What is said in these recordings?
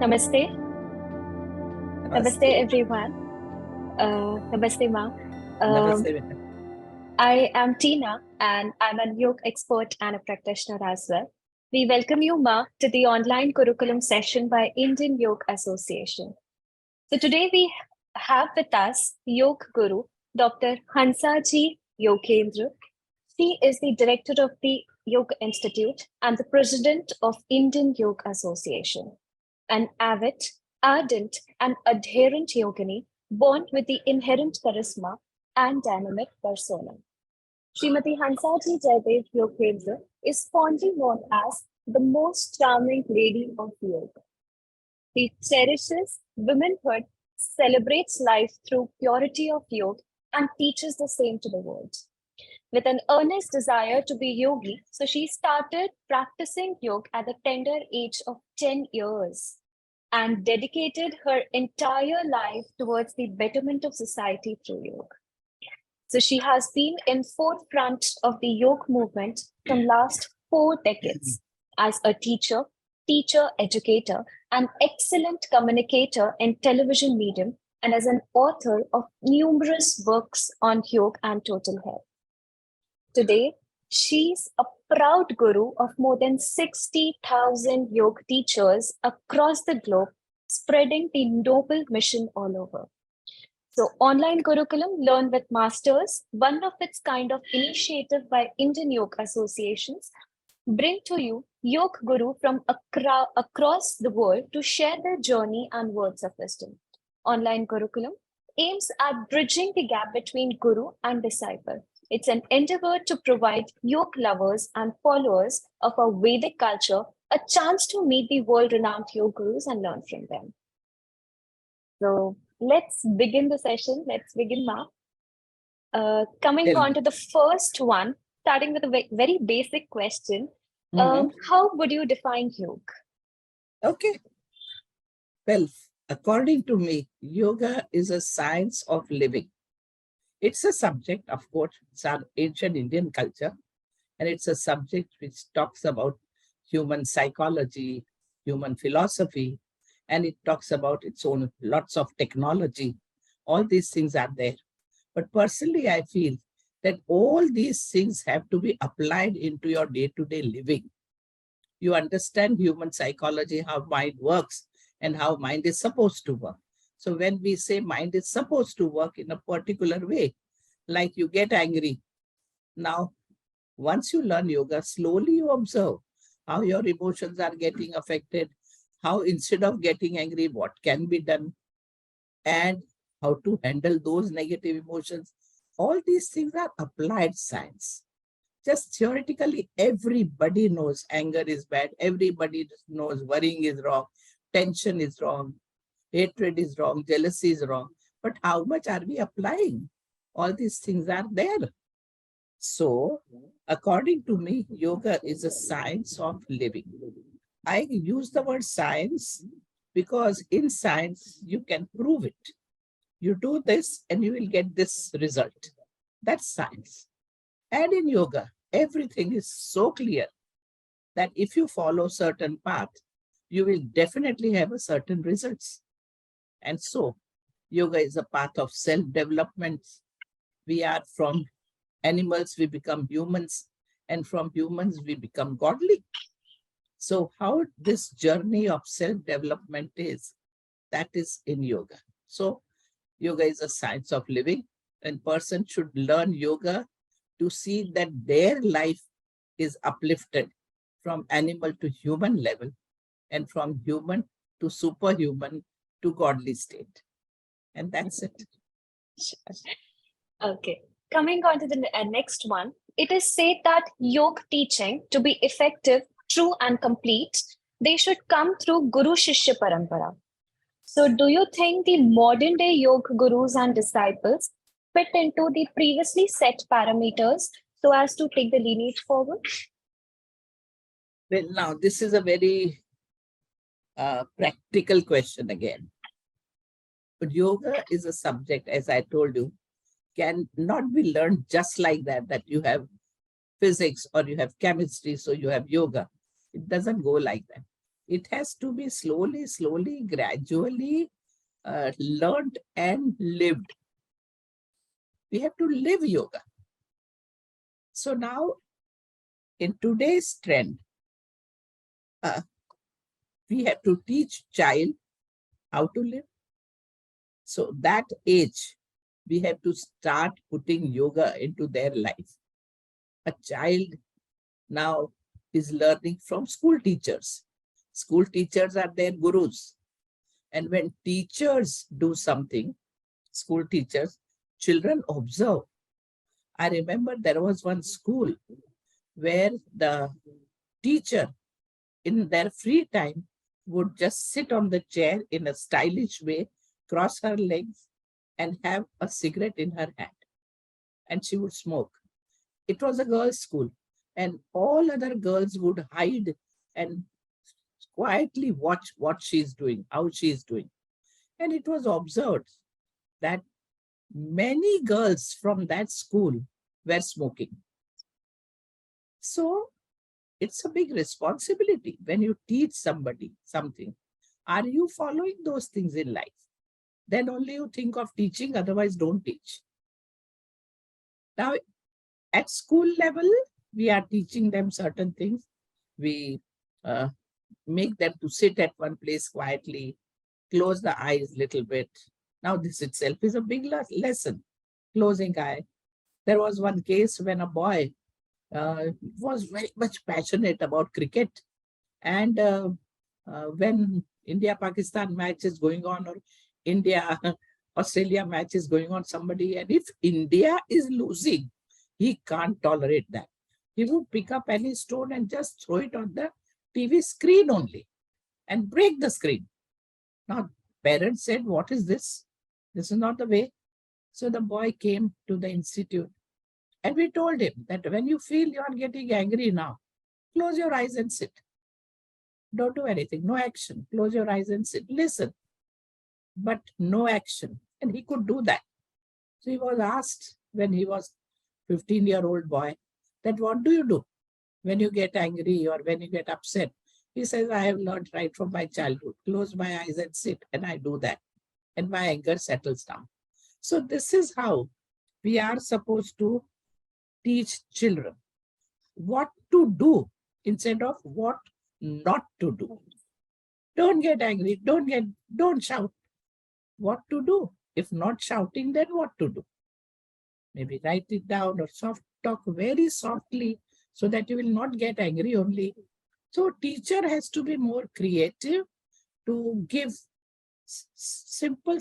Namaste. Namaste, Namaste. everyone. Namaste, Ma. Um, Namaste, Vinay. I am Tina, and I'm a yoga expert and a practitioner as well. We welcome you, Ma, to the online curriculum session by Indian Yoga Association. So today we have with us Yoga Guru, Dr. Hansaji Yogendra. She is the director of the Yoga Institute and the president of Indian Yoga Association. An avid, ardent, and adherent yogini born with the inherent charisma and dynamic persona. Srimati Hansaji Jaidev Yogendra is fondly known as the most charming lady of yoga. She cherishes womanhood, celebrates life through purity of yoga, and teaches the same to the world. With an earnest desire to be yogi, so she started practicing yoga at the tender age of 10 years and dedicated her entire life towards the betterment of society through yoga. So she has been in forefront of the yoga movement from last 4 decades as a teacher, educator, and excellent communicator in television medium, and as an author of numerous works on yoga and total health. Today, she's a proud guru of more than 60,000 yoga teachers across the globe, spreading the noble mission all over. So, online Gurukulam-Learn with Masters, one of its kind of initiative by Indian Yoga Associations, bring to you yoga guru from across the world to share their journey and words of wisdom. Online Gurukulam aims at bridging the gap between guru and disciple. It's an endeavor to provide yoga lovers and followers of our Vedic culture a chance to meet the world-renowned yoga gurus and learn from them. So let's begin the session. Let's begin, Ma. Coming Tell on me. to the first one, starting with a very basic question. Mhm. How would you define yoga? Okay. Well, according to me, yoga is a science of living. It's a subject, of course, it's our ancient Indian culture, and it's a subject which talks about human psychology, human philosophy, and it talks about its own lots of technology. All these things are there. But personally, I feel that all these things have to be applied into your day-to-day living. You understand human psychology, how mind works, and how mind is supposed to work. So when we say mind is supposed to work in a particular way, like you get angry. Now, once you learn yoga, slowly you observe how your emotions are getting affected, how instead of getting angry, what can be done, and how to handle those negative emotions. All these things are applied science. Just theoretically, everybody knows anger is bad. Everybody knows worrying is wrong. Tension is wrong. Hatred is wrong. Jealousy is wrong. But how much are we applying? All these things are there. So, according to me, yoga is a science of living. I use the word science because in science, you can prove it. You do this and you will get this result. That's science. And in yoga, everything is so clear that if you follow certain path, you will definitely have a certain results. And so yoga is a path of self-development. We are from animals, we become humans, and from humans, we become godly. So how this journey of self-development is, that is in yoga. So yoga is a science of living, and person should learn yoga to see that their life is uplifted from animal to human level and from human to superhuman to godly state. And that's it. Okay. Coming on to the next one, it is said that yoga teaching to be effective, true, and complete, they should come through Guru Shishya Parampara. So, do you think the modern day yoga gurus and disciples fit into the previously set parameters so as to take the lineage forward? Well, now this is a very practical question again. But yoga is a subject, as I told you, can not be learned just like that you have physics or you have chemistry, so you have yoga. It doesn't go like that. It has to be slowly, gradually learned and lived. We have to live yoga. So now, in today's trend, uh, we have to teach child how to live. So that age, we have to start putting yoga into their life. A child now is learning from school teachers. School teachers are their gurus. And when teachers do something, school teachers, children observe. I remember there was one school where the teacher in their free time would just sit on the chair in a stylish way, cross her legs, and have a cigarette in her hand. And she would smoke. It was a girls' school, and all other girls would hide and quietly watch what she's doing, how she's doing. And it was observed that many girls from that school were smoking. So it's a big responsibility when you teach somebody something. Are you following those things in life? Then only you think of teaching, otherwise don't teach. Now, at school level, we are teaching them certain things. We make them to sit at one place quietly, close the eyes a little bit. Now, this itself is a big lesson, closing eye. There was one case when a boy was very much passionate about cricket. And when India-Pakistan match is going on, or India-Australia match is going on, somebody, and if India is losing, he can't tolerate that. He would pick up any stone and just throw it on the TV screen only and break the screen. Now, parents said, what is this? This is not the way. So the boy came to the institute and we told him that when you feel you are getting angry now, close your eyes and sit. Don't do anything, no action. Close your eyes and sit. Listen, but no action. And he could do that. So he was asked when he was 15-year-old boy that what do you do when you get angry or when you get upset? He says, I have learned right from my childhood. Close my eyes and sit, and I do that. And my anger settles down. So this is how we are supposed to teach children what to do instead of what not to do. Don't get angry. Don't shout. What to do? If not shouting, then what to do? Maybe write it down or soft talk very softly so that you will not get angry only. So teacher has to be more creative to give simple,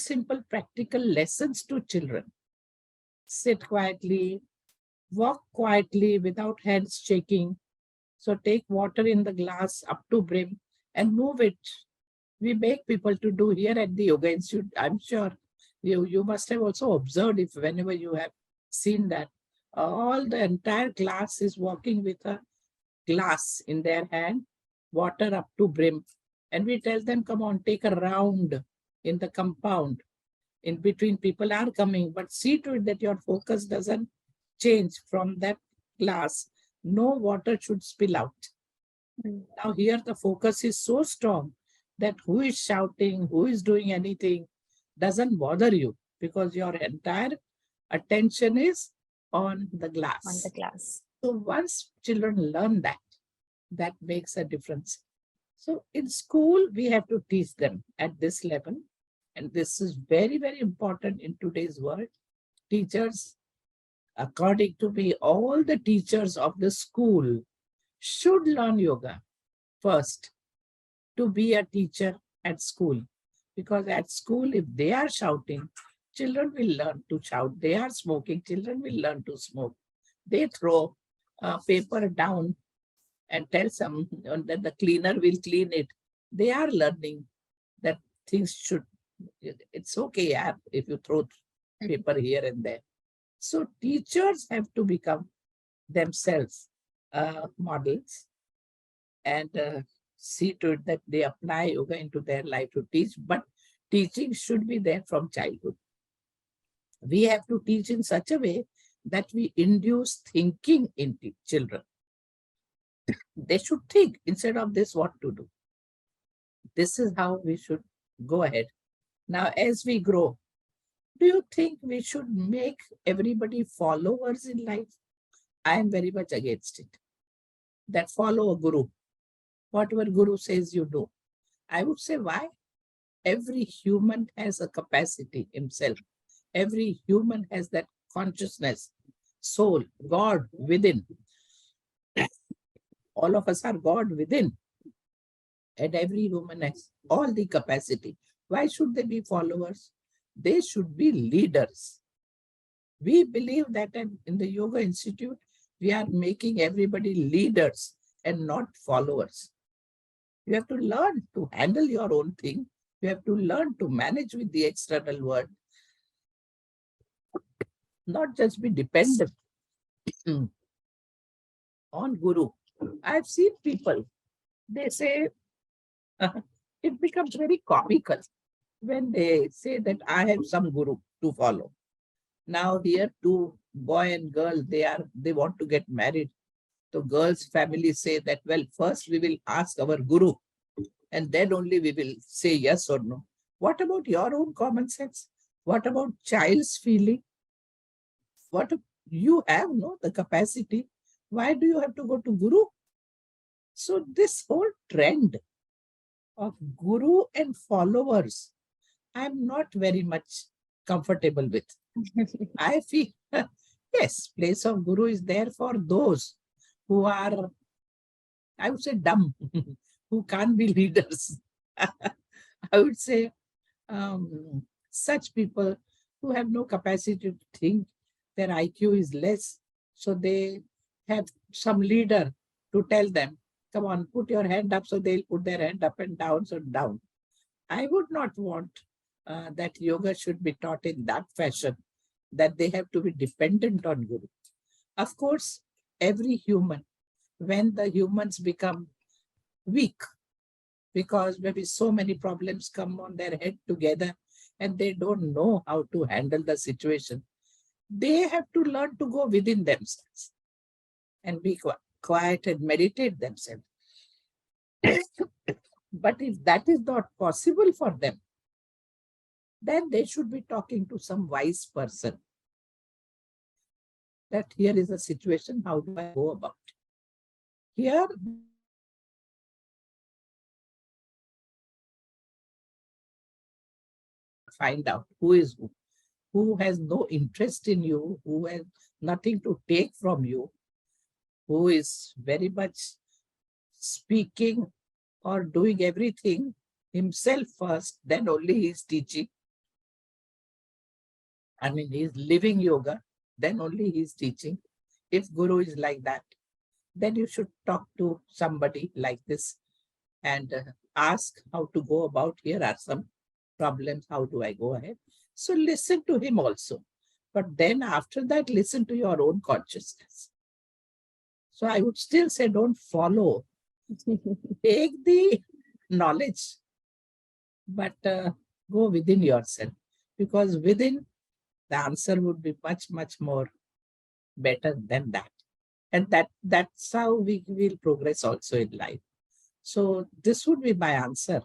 practical lessons to children. Sit quietly, walk quietly without hands shaking. So take water in the glass up to brim and move it. We make people to do here at the Yoga Institute. I'm sure you must have also observed, if whenever you have seen that, all the entire class is walking with a glass in their hand, water up to brim. And we tell them, come on, take a round in the compound. In between, people are coming, but see to it that your focus doesn't change from that glass. No water should spill out. Now here the focus is so strong that who is shouting, who is doing anything, doesn't bother you because your entire attention is on the glass. On the glass. So once children learn that, that makes a difference. So in school, we have to teach them at this level. And this is very, very important in today's world. Teachers, according to me, all the teachers of the school should learn yoga first to be a teacher at school. Because at school, if they are shouting, children will learn to shout. They are smoking, children will learn to smoke. They throw paper down and tell some that the cleaner will clean it. They are learning that things should, it's okay if you throw paper here and there. So teachers have to become themselves models and see to it that they apply yoga into their life to teach, but teaching should be there from childhood. We have to teach in such a way that we induce thinking in children. They should think instead of this, what to do. This is how we should go ahead. Now, as we grow, do you think we should make everybody followers in life? I am very much against it. That follow a guru. Whatever guru says you do. I would say, why? Every human has a capacity himself. Every human has that consciousness, soul, God within. All of us are God within. And every human has all the capacity. Why should they be followers? They should be leaders. We believe that in the Yoga Institute, we are making everybody leaders and not followers. You have to learn to handle your own thing. You have to learn to manage with the external world, not just be dependent on Guru. I've seen people, they say, it becomes very comical when they say that I have some Guru to follow. Now here, two boy and girl, they want to get married. So girls' family say that, well, first we will ask our Guru and then only we will say yes or no. What about your own common sense? What about child's feeling? What you have the capacity? Why do you have to go to Guru? So this whole trend of Guru and followers, I'm not very much comfortable with. I feel, yes, place of Guru is there for those who are, I would say, dumb, who can't be leaders. I would say such people who have no capacity to think, their IQ is less, so they have some leader to tell them, come on, put your hand up, so they'll put their hand up and down, so down. I would not want that yoga should be taught in that fashion, that they have to be dependent on Guru. Of course, every human, when the humans become weak, because maybe so many problems come on their head together and they don't know how to handle the situation, they have to learn to go within themselves and be quiet and meditate themselves. But if that is not possible for them, then they should be talking to some wise person. That here is a situation, how do I go about? Here, find out who is who has no interest in you, who has nothing to take from you, who is very much speaking or doing everything himself first, then only he is teaching. I mean, he is living yoga, then only he is teaching. If Guru is like that, then you should talk to somebody like this and ask how to go about. Here are some problems. How do I go ahead? So listen to him also. But then after that, listen to your own consciousness. So I would still say, don't follow. Take the knowledge, but go within yourself. Because within, the answer would be much, much more better than that. And that's how we will progress also in life. So this would be my answer.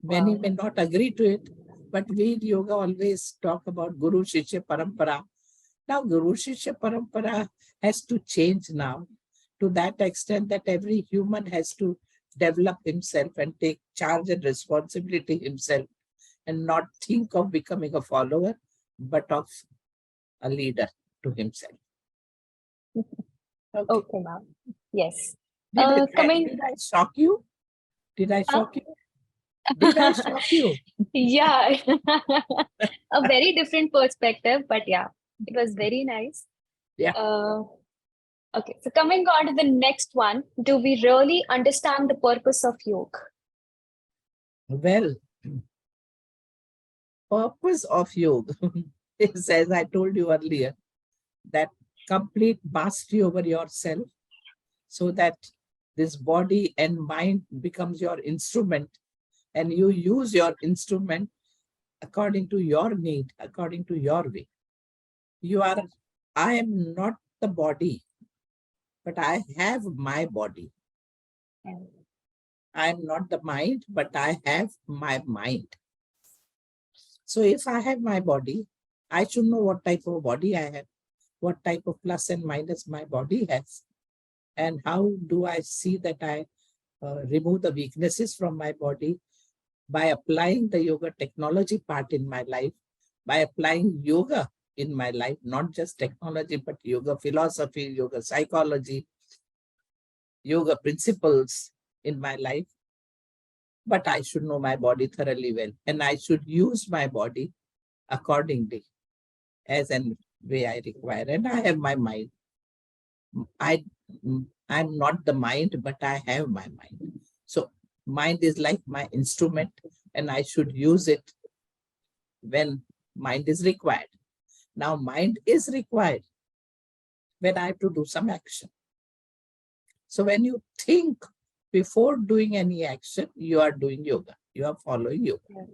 Many may not agree to it, but we in yoga always talk about Guru Shishya Parampara. Now Guru Shishya Parampara has to change now to that extent that every human has to develop himself and take charge and responsibility himself and not think of becoming a follower, but of a leader to himself. Okay, ma'am. Yes. Did I shock you? Did I shock you? Did I shock you? Yeah, a very different perspective, but yeah, it was very nice. Yeah. Okay, so coming on to the next one, do we really understand the purpose of yoga? Well, purpose of yoga is, as I told you earlier, that complete mastery over yourself, so that this body and mind becomes your instrument and you use your instrument according to your need, according to your way. I am not the body, but I have my body. I'm not the mind, but I have my mind. So if I have my body, I should know what type of body I have, what type of plus and minus my body has, and how do I see that I remove the weaknesses from my body by applying the yoga technology part in my life, by applying yoga in my life, not just technology, but yoga philosophy, yoga psychology, yoga principles in my life. But I should know my body thoroughly well, and I should use my body accordingly as and way I require. And I have my mind. I, I'm not the mind, but I have my mind. So mind is like my instrument, and I should use it when mind is required. Now, mind is required when I have to do some action. So when you think before doing any action, you are doing yoga. You are following yoga.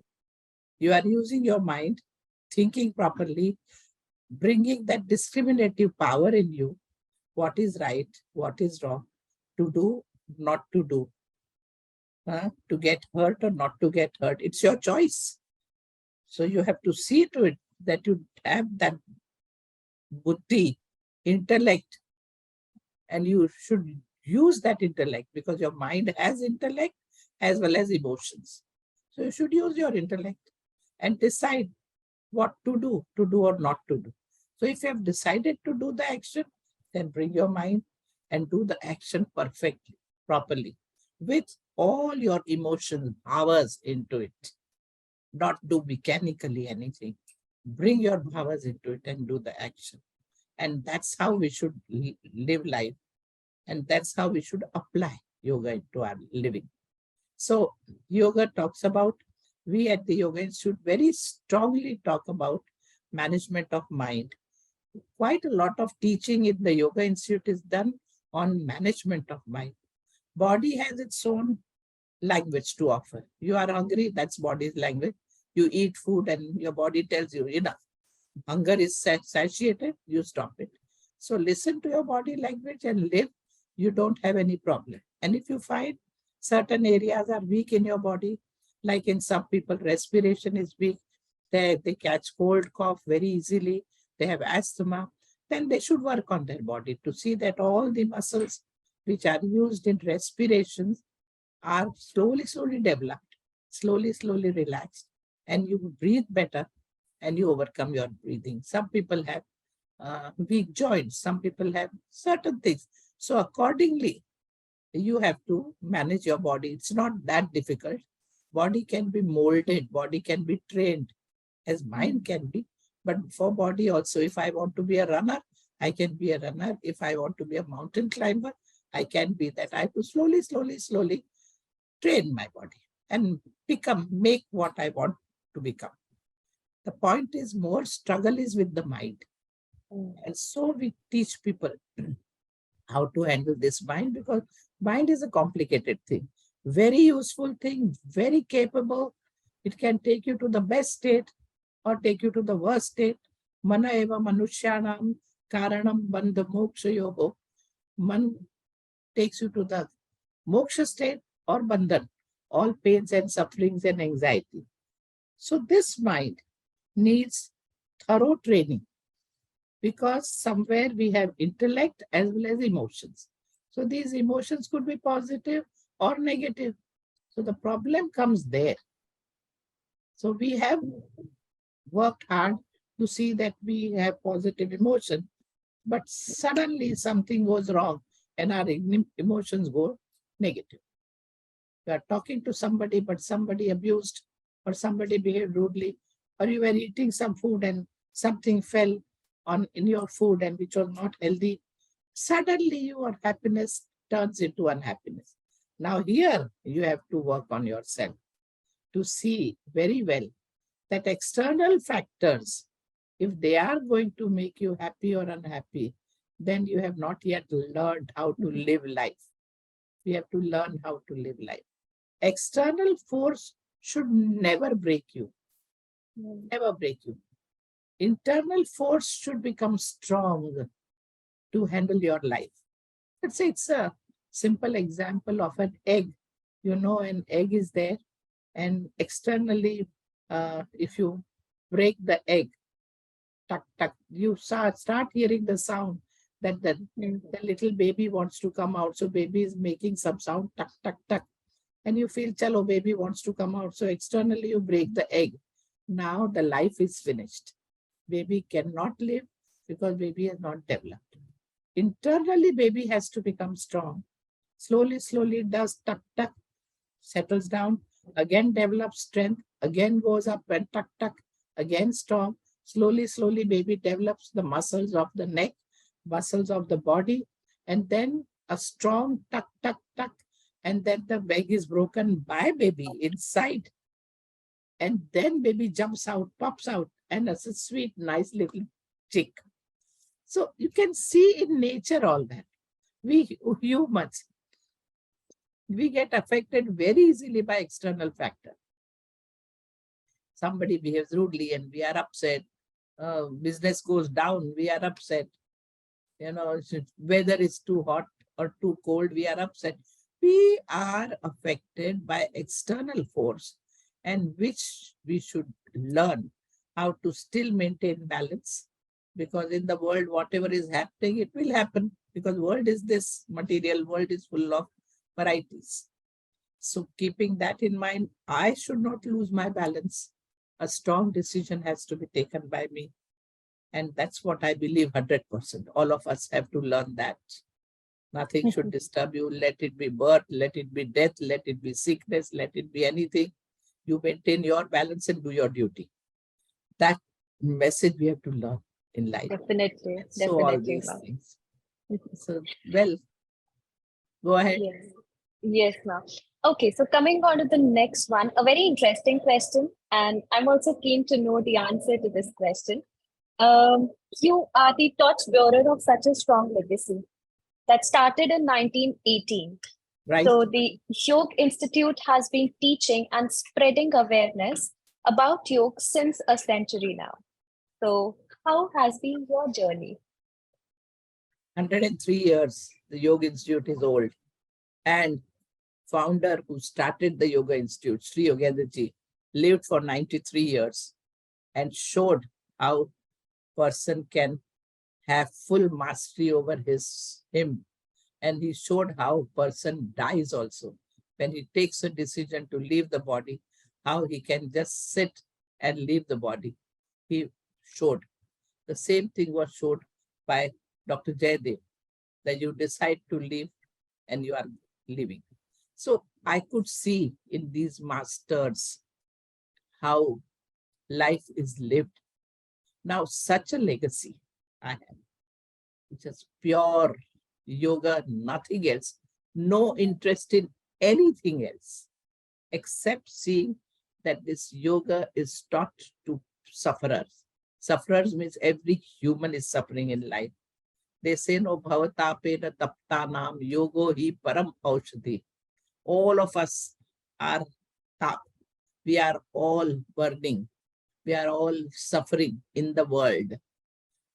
You are using your mind, thinking properly, bringing that discriminative power in you, what is right, what is wrong, to do, not to do, to get hurt or not to get hurt. It's your choice. So you have to see to it that you have that buddhi, intellect, and you should use that intellect because your mind has intellect as well as emotions. So you should use your intellect and decide what to do or not to do. So if you have decided to do the action, then bring your mind and do the action perfectly, properly, with all your emotions, powers into it. Not do mechanically anything. Bring your powers into it and do the action. And that's how we should live life. And that's how we should apply yoga into our living. So yoga talks about, we at the Yoga Institute very strongly talk about management of mind. Quite a lot of teaching in the Yoga Institute is done on management of mind. Body has its own language to offer. You are hungry, that's body's language. You eat food and your body tells you enough. Hunger is satiated, you stop it. So listen to your body language and live. You don't have any problem. And if you find certain areas are weak in your body, like in some people, respiration is weak, they catch cold, cough very easily, they have asthma, then they should work on their body to see that all the muscles which are used in respirations are slowly developed, slowly relaxed, and you breathe better and you overcome your breathing. Some people have weak joints, some people have certain things. So accordingly, you have to manage your body. It's not that difficult. Body can be molded, body can be trained, as mind can be. But for body also, if I want to be a runner, I can be a runner. If I want to be a mountain climber, I can be that. I have to slowly train my body and make what I want to become. The point is more struggle is with the mind. And so we teach people how to handle this mind, because mind is a complicated thing, very useful thing, very capable. It can take you to the best state or take you to the worst state. Mana eva manushyanam karanam bandha moksha yoho. Man takes you to the moksha state or bandhan, all pains and sufferings and anxiety. So this mind needs thorough training, because somewhere we have intellect as well as emotions. So these emotions could be positive or negative. So the problem comes there. So we have worked hard to see that we have positive emotion, but suddenly something goes wrong and our emotions go negative. You are talking to somebody, but somebody abused or somebody behaved rudely, or you were eating some food and something fell in your food and which was not healthy. Suddenly your happiness turns into unhappiness. Now here you have to work on yourself to see very well that external factors, if they are going to make you happy or unhappy, then you have not yet learned how to live life. We have to learn how to live life. External force should never break you. Never break you. Internal force should become strong to handle your life. Let's say it's a simple example of an egg. an egg is there, and externally, if you break the egg, tuck, tuck, you start hearing the sound that the little baby wants to come out. So baby is making some sound, tuck, tuck, tuck. And you feel, chalo, baby wants to come out. So externally, you break the egg. Now the life is finished. Baby cannot live because baby has not developed. Internally, baby has to become strong. Slowly, slowly, it does tuck, tuck, settles down, again develops strength, again goes up and tuck, tuck, again strong. Slowly, slowly, baby develops the muscles of the neck, muscles of the body, and then a strong tuck, tuck, tuck. And then the egg is broken by baby inside. And then baby jumps out, pops out, and it's a sweet, nice little chick. So you can see in nature all that. We humans, we get affected very easily by external factor. Somebody behaves rudely and we are upset. Business goes down, we are upset. Weather is too hot or too cold, we are upset. We are affected by external force, and which we should learn how to still maintain balance, because in the world, whatever is happening, it will happen, because world is this material world is full of varieties. So keeping that in mind, I should not lose my balance. A strong decision has to be taken by me. And that's what I believe 100%. All of us have to learn that. Nothing should disturb you. Let it be birth, let it be death, let it be sickness, let it be anything. You maintain your balance and do your duty. That message we have to learn in life. Definitely. So all Definitely. these things. So, well, go ahead. Yes. Yes, ma'am. Okay, so coming on to the next one, a very interesting question, and I'm also keen to know the answer to this question. You are the torchbearer of such a strong legacy that started in 1918. Right. So the Yoga Institute has been teaching and spreading awareness about yoga since a century now. So how has been your journey? 103 years, the Yoga Institute is old. And founder who started the Yoga Institute, Sri Yogendra, lived for 93 years and showed how person can have full mastery over him. And he showed how person dies also. When he takes a decision to leave the body, how he can just sit and leave the body. He showed. The same thing was showed by Dr. Jaydev, that you decide to leave and you are leaving. So I could see in these masters how life is lived. Now, such a legacy I have, which is pure yoga, nothing else, no interest in anything else, except seeing that this yoga is taught to sufferers. Sufferers means every human is suffering in life. They say, no bhavatapena taptanam yogo hi param aushadhi. All of us are tap. We are all burning. We are all suffering in the world.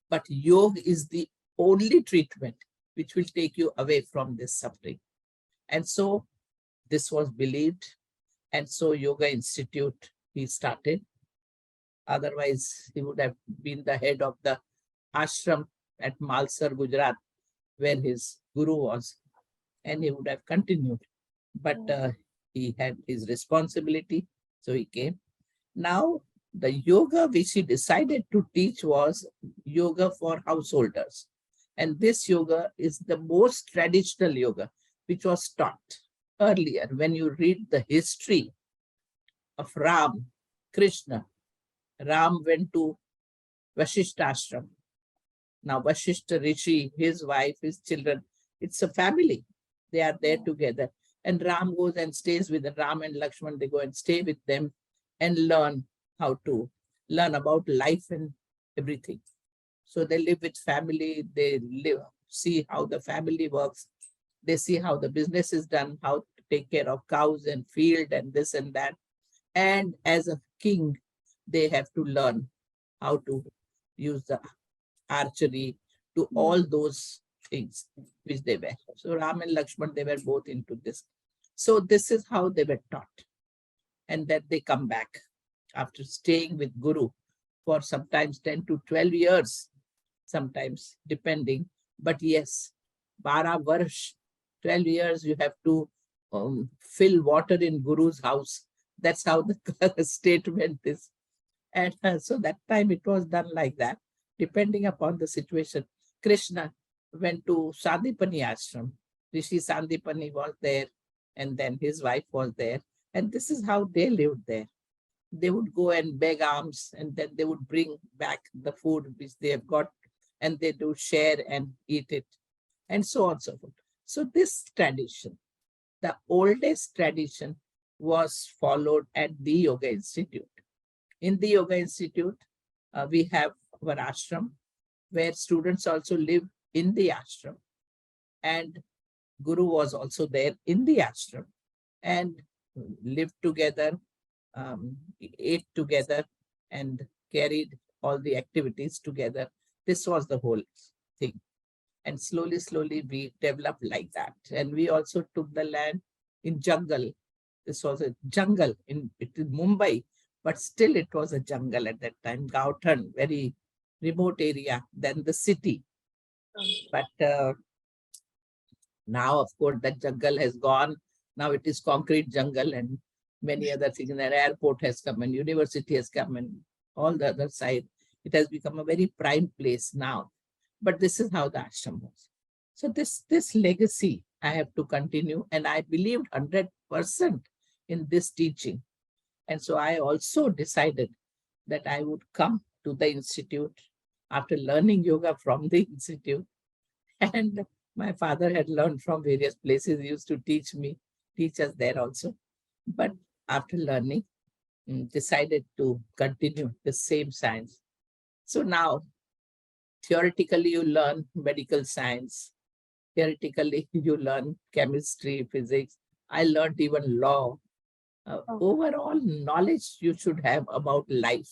But yoga is the only treatment which will take you away from this suffering. And so this was believed. And so Yoga Institute he started. Otherwise, he would have been the head of the ashram at Malsar, Gujarat, where his guru was, and he would have continued. But he had his responsibility, so he came. Now, the yoga which he decided to teach was yoga for householders. And this yoga is the most traditional yoga which was taught earlier. When you read the history of Ram, Krishna, Ram went to Vashishta ashram. Now, Vashishta Rishi, his wife, his children, it's a family. They are there together. And Ram goes and stays with them. Ram and Lakshman, they go and stay with them and learn how to learn about life and everything. So they live with family, they live, see how the family works. They see how the business is done, how to take care of cows and field and this and that. And as a king, they have to learn how to use the archery, to all those things which they were. So Ram and Lakshman, they were both into this. So this is how they were taught. And then they come back after staying with Guru for sometimes 10 to 12 years, sometimes depending. But yes, 12 varsh, 12 years, you have to fill water in Guru's house. That's how the statement is. And so that time it was done like that, depending upon the situation. Krishna went to Sandipani ashram. Rishi Sandipani was there, and then his wife was there. And this is how they lived there. They would go and beg alms, and then they would bring back the food which they have got, and they do share and eat it, and so on and so forth. So this tradition, the oldest tradition, was followed at the Yoga Institute. In the Yoga Institute, we have our ashram, where students also live in the ashram. And Guru was also there in the ashram and lived together, ate together, and carried all the activities together. This was the whole thing. And slowly, slowly, we developed like that. And we also took the land in jungle. This was a jungle in Mumbai, but still it was a jungle at that time. Gauthan, very remote area than the city. But now, of course, that jungle has gone. Now it is concrete jungle and many other things. And an airport has come and university has come and all the other side. It has become a very prime place now. But this is how the ashram was. So this legacy I have to continue, and I believed 100% in this teaching. And so I also decided that I would come to the institute after learning yoga from the institute. And my father had learned from various places. He used to teach us there also. But after learning, decided to continue the same science. So now, theoretically, you learn medical science. Theoretically, you learn chemistry, physics. I learned even law. Overall knowledge you should have about life.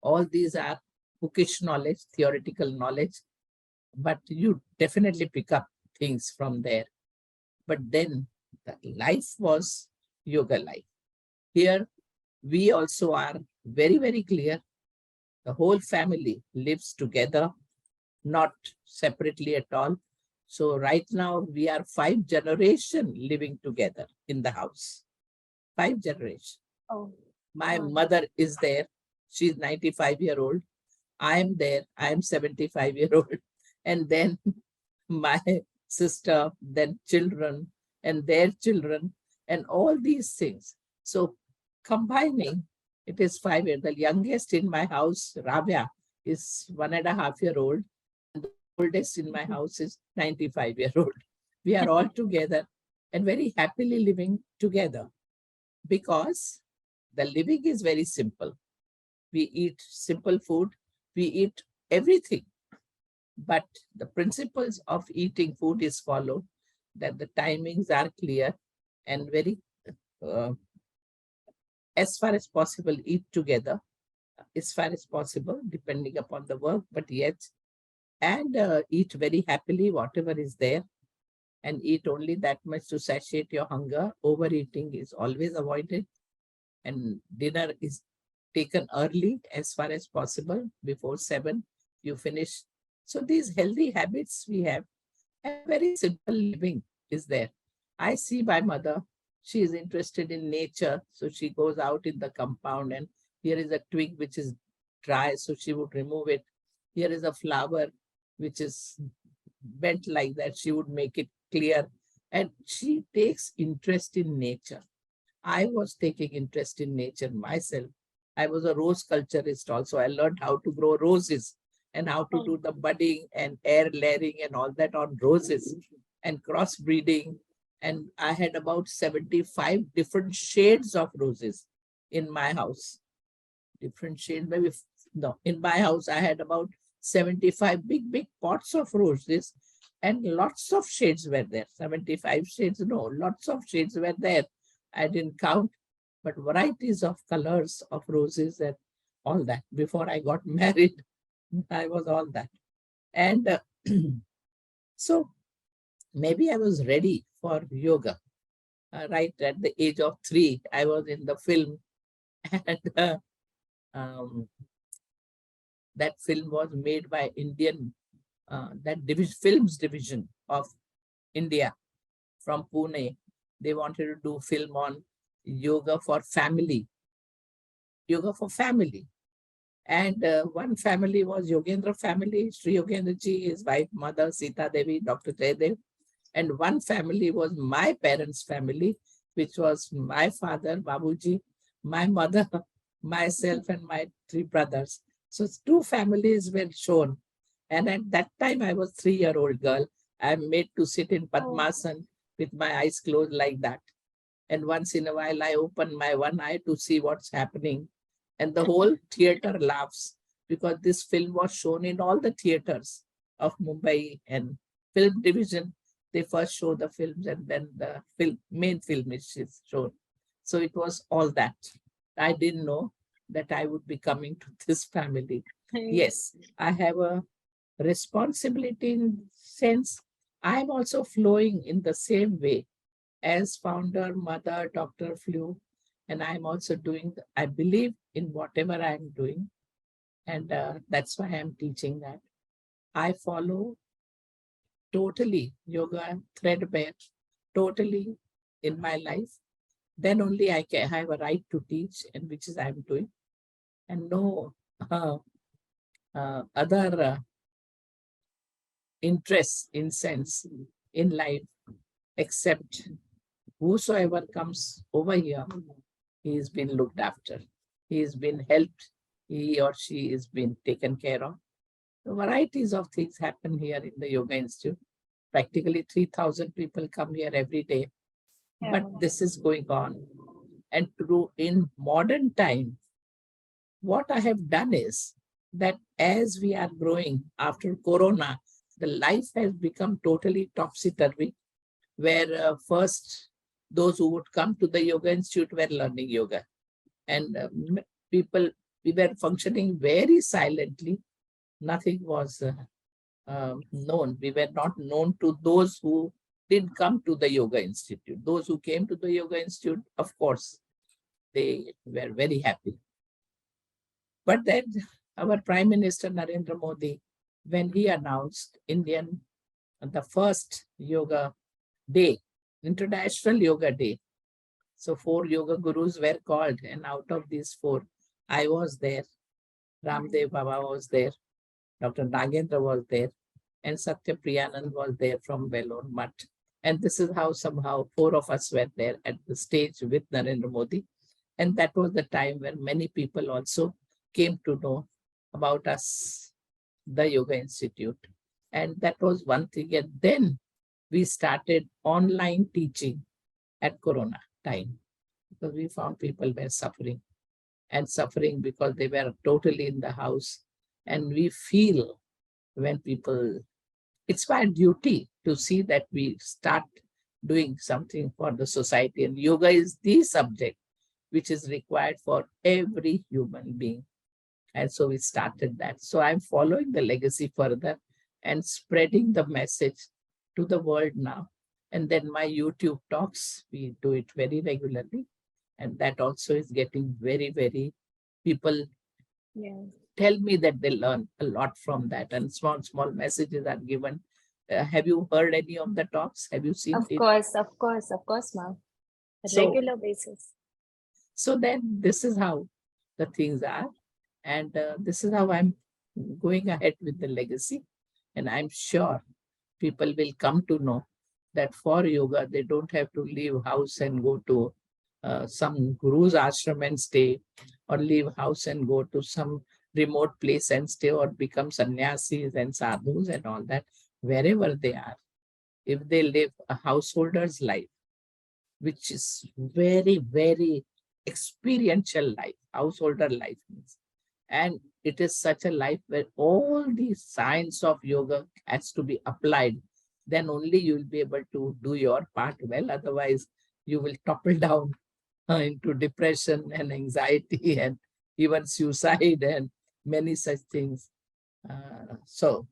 All these are bookish knowledge, theoretical knowledge, but you definitely pick up things from there. But then the life was yoga life. Here, we also are very, very clear. The whole family lives together, not separately at all. So right now, we are 5 generations living together in the house. 5 generations. My mother is there. She's 95-year-old. I am there. I am 75-year-old. And then my sister, then children, and their children, and all these things. So combining, it is 5 years. The youngest in my house, Rabia, is 1.5-year-old. And the oldest in my house is 95-year-old. We are all together and very happily living together, because the living is very simple. We eat simple food. We eat everything. But the principles of eating food is followed, that the timings are clear and very, as far as possible, eat together, as far as possible, depending upon the work, but yet, and eat very happily whatever is there, and eat only that much to satiate your hunger. Overeating is always avoided, and dinner is taken early as far as possible. Before 7, you finish. So these healthy habits we have, and very simple living is there. I see my mother, she is interested in nature. So she goes out in the compound, and here is a twig which is dry, so she would remove it. Here is a flower which is bent like that, she would make it clear. And she takes interest in nature. I was taking interest in nature myself. I was a rose culturist also. I learned how to grow roses and how to do the budding and air layering and all that on roses and crossbreeding. And I had about 75 different shades of roses in my house. Different shades, maybe, no, in my house, I had about 75 big pots of roses, and lots of shades were there. 75 shades, no, lots of shades were there. I didn't count, but varieties of colors of roses and all that. Before I got married, I was all that. And so maybe I was ready for yoga. right at the age of 3, I was in the film, and um, that film was made by Indian, films division of India from Pune. They wanted to do film on yoga for family, yoga for family. And one family was Yogendra family, Sri Yogendra ji, his wife, mother, Sita Devi, Dr. Jaydev. And one family was my parents' family, which was my father, Babuji, my mother, myself, and my 3 brothers. So 2 families were shown. And at that time, I was 3-year-old girl. I'm made to sit in Padmasan with my eyes closed like that. And once in a while, I open my one eye to see what's happening. And the whole theater laughs because this film was shown in all the theaters of Mumbai and film division. They first show the films and then the main film is shown. So it was all that. I didn't know that I would be coming to this family. Yes, I have a responsibility in sense. I'm also flowing in the same way as founder, mother, Dr. Flew. And I'm also doing, I believe in whatever I'm doing. And that's why I'm teaching that. I follow totally yoga threadbare, totally in my life. Then only I can have a right to teach, and which is I'm doing. And no other interests in sense in life, except whosoever comes over here, he has been looked after. He has been helped. He or she is being taken care of. Varieties of things happen here in the Yoga Institute. Practically 3,000 people come here every day. But this is going on. And in modern time, what I have done is that as we are growing after Corona, the life has become totally topsy-turvy, where first those who would come to the Yoga Institute were learning yoga. And people, we were functioning very silently. Nothing was known. We were not known to those who didn't come to the Yoga Institute. Those who came to the Yoga Institute, of course, they were very happy. But then our Prime Minister Narendra Modi, when he announced the first yoga day, International Yoga Day. So 4 yoga gurus were called, and out of these 4, I was there. Ramdev Baba was there. Dr. Nagendra was there. And Satya Priyanand was there from Vellore Mutt. And this is how somehow 4 of us were there at the stage with Narendra Modi. And that was the time when many people also came to know about us, the Yoga Institute. And that was one thing. And then we started online teaching at Corona time, because we found people were suffering because they were totally in the house. And we feel when people, it's my duty to see that we start doing something for the society. And yoga is the subject which is required for every human being. And so we started that. So I'm following the legacy further and spreading the message to the world now. And then my YouTube talks, we do it very regularly. And that also is getting very, very, people tell me that they learn a lot from that. And small, small messages are given. Have you heard any of the talks? Have you seen it? Of course, ma'am. Regular basis. So then this is how the things are. And this is how I'm going ahead with the legacy. And I'm sure people will come to know that for yoga, they don't have to leave house and go to some guru's ashram and stay, or leave house and go to some remote place and stay, or become sannyasis and sadhus and all that. Wherever they are, if they live a householder's life, which is very, very experiential life, householder life means. And it is such a life where all the science of yoga has to be applied. Then only you will be able to do your part well. Otherwise, you will topple down into depression and anxiety and even suicide and many such things. So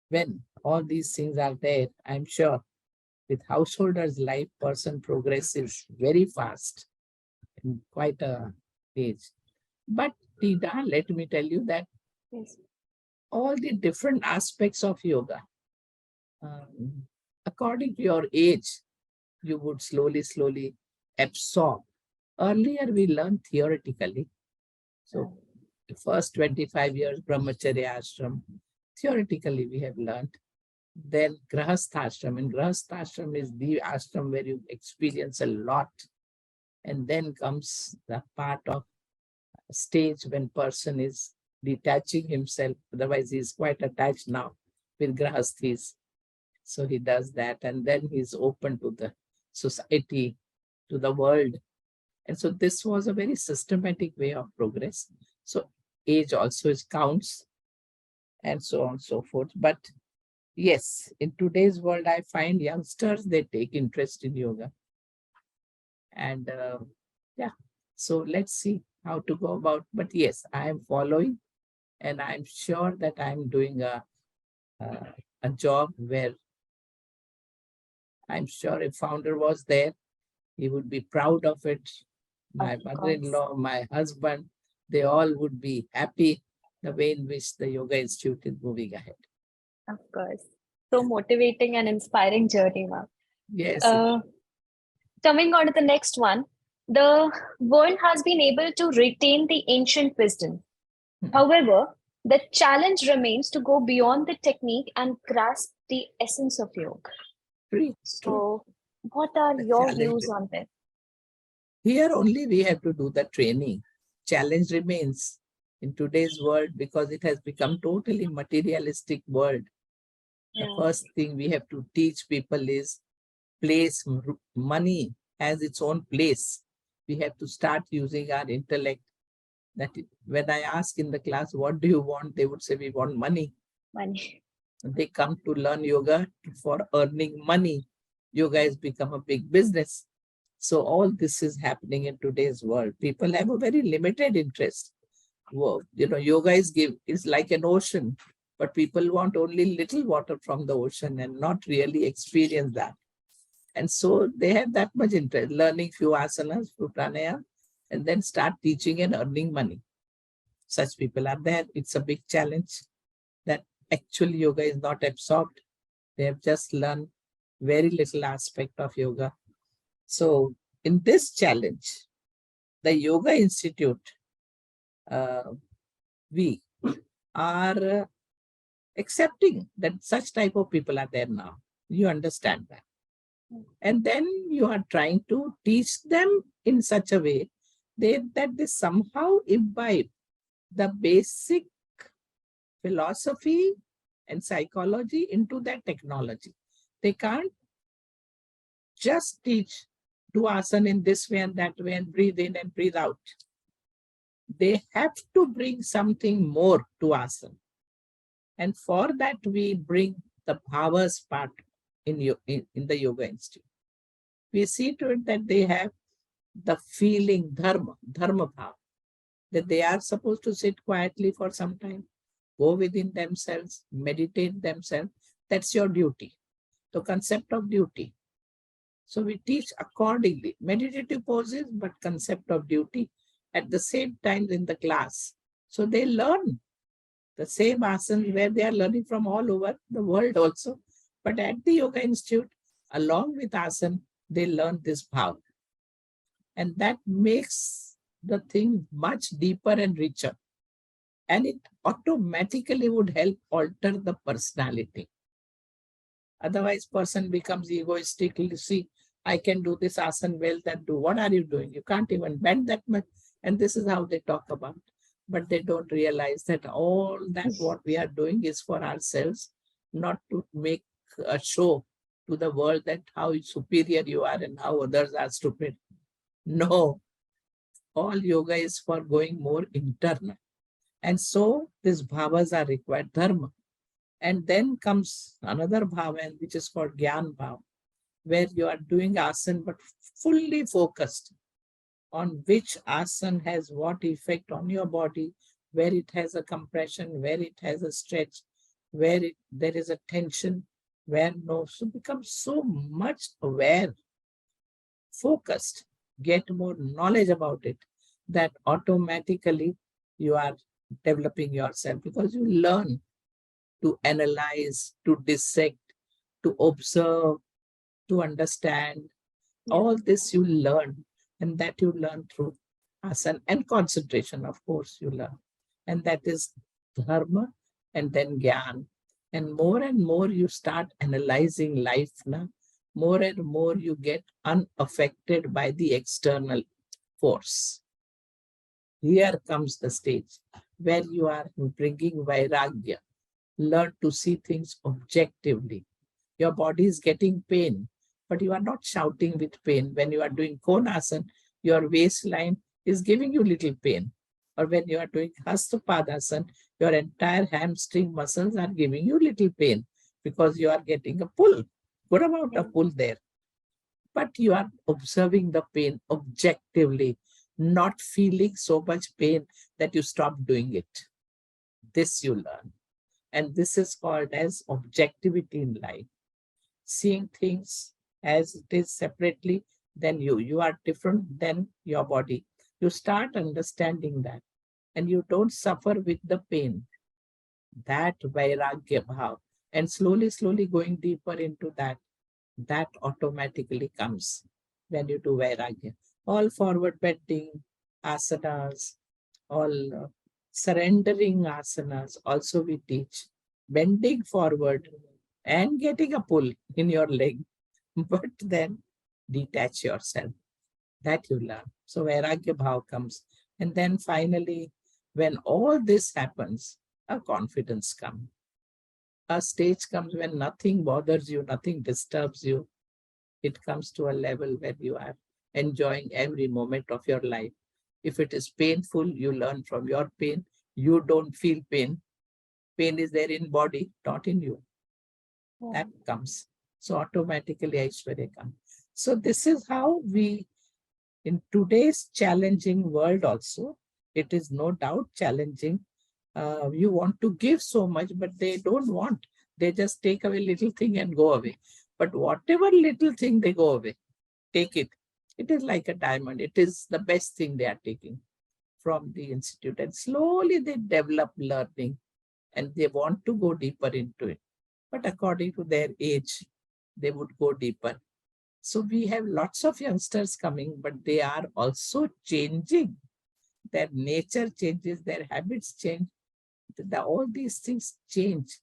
when all these things are there, I'm sure with householder's life, person progresses very fast in quite a age. But Tina, let me tell you that Yes. all the different aspects of yoga, according to your age, you would slowly absorb. Earlier, we learned theoretically. So, the first 25 years, Brahmacharya ashram, theoretically we have learned. Then Grahasthashram, and Grahasthashram is the ashram where you experience a lot. And then comes the part of stage when person is detaching himself. Otherwise, he is quite attached now with Grahasthis. So he does that, and then he's open to the society, to the world. And so this was a very systematic way of progress. So age also is counts, and so on and so forth. But yes, in today's world, I find youngsters, they take interest in yoga. And yeah, so let's see how to go about. But yes, I am following, and I'm sure that I'm doing a job where I'm sure if founder was there, he would be proud of it. My Of course. mother-in-law, my husband, they all would be happy the way in which the Yoga Institute is moving ahead. Of course. So motivating and inspiring journey, ma'am. Yes. Coming on to the next one, the world has been able to retain the ancient wisdom. However, the challenge remains to go beyond the technique and grasp the essence of yoga. True. So, what are The your challenge views on this? Here only we have to do the training. Challenge remains in today's world because it has become totally materialistic world. The first thing we have to teach people is place. Money has its own place. We have to start using our intellect. That when I ask in the class, what do you want? They would say, we want money. Money. They come to learn yoga for earning money. Yoga has become a big business. So all this is happening in today's world. People have a very limited interest. Well, yoga is like an ocean, but people want only little water from the ocean and not really experience that. And so they have that much interest, learning few asanas, few pranayama, and then start teaching and earning money. Such people are there. It's a big challenge that actual yoga is not absorbed. They have just learned very little aspect of yoga. So in this challenge, the Yoga Institute, we are accepting that such type of people are there now. You understand that. And then you are trying to teach them in such a way that they somehow imbibe the basic philosophy and psychology into that technology. They can't just teach, do asana in this way and that way and breathe in and breathe out. They have to bring something more to asana. And for that, we bring the bhavas part in the Yoga Institute. We see to it that they have the feeling, dharma bhava, that they are supposed to sit quietly for some time, go within themselves, meditate themselves. That's your duty. The concept of duty. So we teach accordingly, meditative poses, but concept of duty at the same time in the class. So they learn the same asana where they are learning from all over the world also. But at the Yoga Institute, along with asana, they learn this bhav. And that makes the thing much deeper and richer. And it automatically would help alter the personality. Otherwise, person becomes egoistic. You see, I can do this asana well, then do. What are you doing? You can't even bend that much. And this is how they talk about. But they don't realize that all that what we are doing is for ourselves, not to make a show to the world that how superior you are and how others are stupid. No, all yoga is for going more internal. And so these bhavas are required, dharma. And then comes another bhava, which is called Gyan Bhava, where you are doing asana, but fully focused on which asana has what effect on your body, where it has a compression, where it has a stretch, where there is a tension, so become so much aware, focused, get more knowledge about it, that automatically you are developing yourself, because you learn to analyze, to dissect, to observe, to understand. Yeah. All this you learn, and that you learn through asana and concentration, of course, you learn. And that is dharma, and then gyan. And more you start analyzing life now, more and more you get unaffected by the external force. Here comes the stage where you are bringing vairagya, learn to see things objectively. Your body is getting pain, but you are not shouting with pain. When you are doing konasana, your waistline is giving you little pain. Or when you are doing hastapadasana, your entire hamstring muscles are giving you little pain, because you are getting a pull, good amount of pull there. But you are observing the pain objectively, not feeling so much pain that you stop doing it. This you learn. And this is called as objectivity in life. Seeing things as it is separately, then you are different than your body. You start understanding that, and you don't suffer with the pain. That vairagya bhav, and slowly going deeper into that, that automatically comes when you do vairagya. All forward bending asanas, all surrendering asanas also we teach. Bending forward and getting a pull in your leg, but then detach yourself. That you learn. So vairagya bhav comes. And then finally, when all this happens, a confidence comes. A stage comes when nothing bothers you, nothing disturbs you. It comes to a level where you are enjoying every moment of your life. If it is painful, you learn from your pain. You don't feel pain. Pain is there in body, not in you. That comes. So automatically Aishwarya comes. So this is how we, in today's challenging world also, it is no doubt challenging. You want to give so much, but they don't want. They just take away little thing and go away. But whatever little thing they go away, take it. It is like a diamond. It is the best thing they are taking from the institute. And slowly they develop learning, and they want to go deeper into it. But according to their age, they would go deeper. So we have lots of youngsters coming, but they are also changing. Their nature changes, their habits change. All these things change.